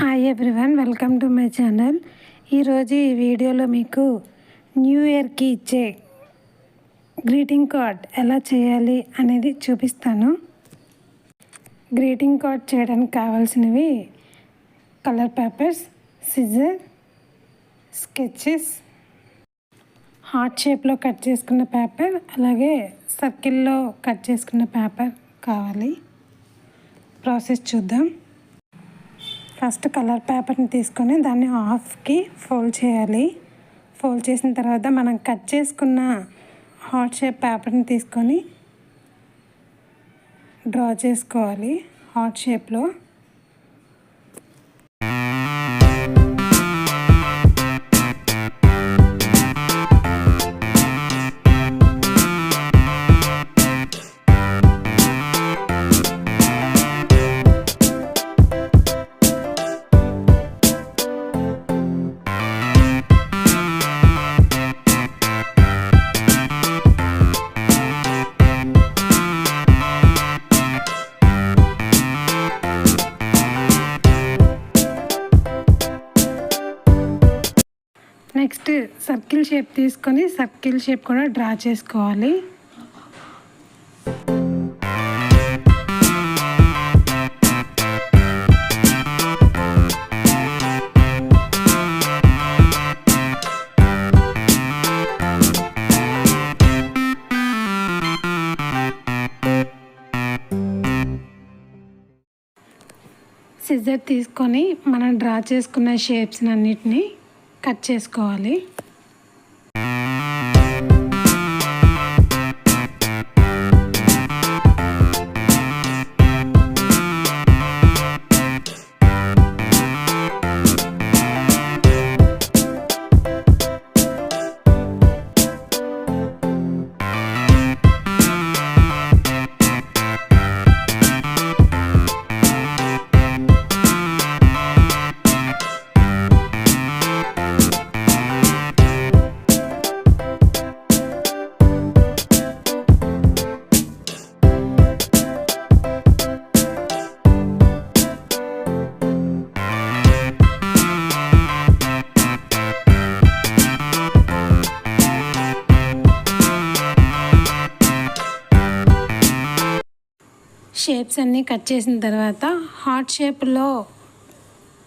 Hi everyone, welcome to my channel. ఈరోజు ఈ వీడియోలో మీకు న్యూ ఇయర్కి ఇచ్చే గ్రీటింగ్ కార్డ్ ఎలా చేయాలి అనేది చూపిస్తాను. గ్రీటింగ్ కార్డ్ చేయడానికి కావాల్సినవి colour papers, scissor, sketches, heart షేప్లో కట్ చేసుకున్న పేపర్, అలాగే సర్కిల్లో కట్ చేసుకున్న పేపర్ కావాలి. ప్రాసెస్ చూద్దాం. ఫస్ట్ కలర్ పేపర్ని తీసుకొని దాన్ని హాఫ్కి ఫోల్డ్ చేయాలి. ఫోల్డ్ చేసిన తర్వాత మనం కట్ చేసుకున్న హార్ట్ షేప్ పేపర్ని తీసుకొని డ్రా చేసుకోవాలి హార్ట్ షేప్లో. నెక్స్ట్ సర్కిల్ షేప్ తీసుకొని సర్కిల్ షేప్ కూడా డ్రా చేసుకోవాలి. సిజర్ తీసుకొని మనం డ్రా చేసుకున్న షేప్స్ అన్నిటినీ కట్ చేసుకోవాలి. షేప్స్ అన్నీ కట్ చేసిన తర్వాత హార్ట్ షేప్లో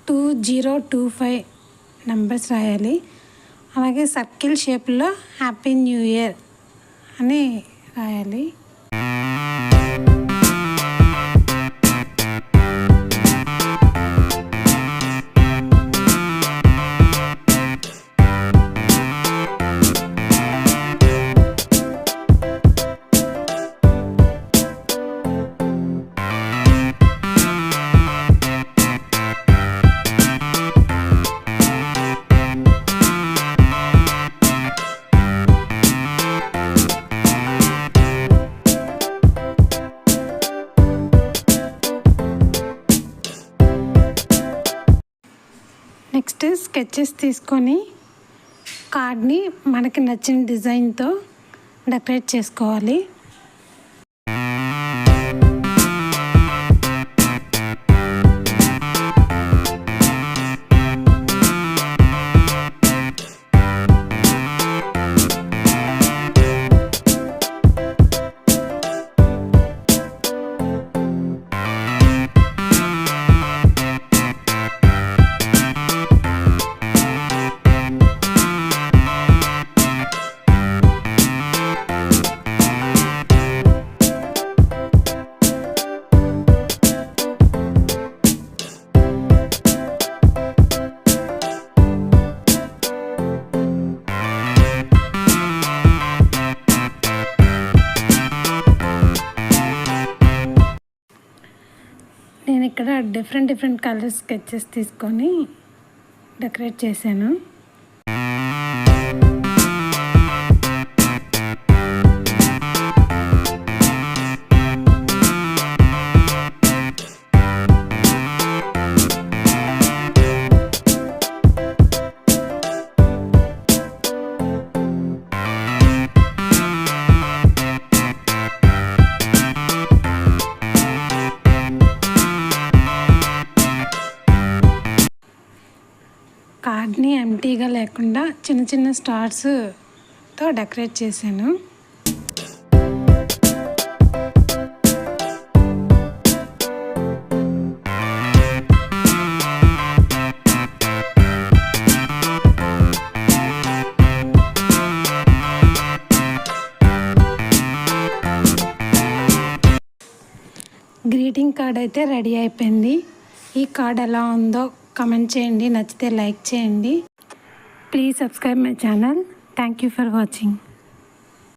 2025 నెంబర్స్ రాయాలి. అలాగే సర్కిల్ షేప్లో హ్యాపీ న్యూ ఇయర్ అని రాయాలి. నెక్స్ట్ స్కెచెస్ తీసుకొని కార్డ్ని మనకి నచ్చిన డిజైన్తో డెకరేట్ చేసుకోవాలి. నేను ఇక్కడ డిఫరెంట్ కలర్ స్కెచెస్ తీసుకొని డెకరేట్ చేశాను. కార్డ్ని ఎంటీగా లేకుండా చిన్న చిన్న స్టార్స్తో డెకరేట్ చేశాను. గ్రీటింగ్ కార్డ్ అయితే రెడీ అయిపోయింది. ఈ కార్డ్ ఎలా ఉందో కమెంట్ చేయండి, నచ్చితే లైక్ చేయండి. Please subscribe my channel. Thank you for watching.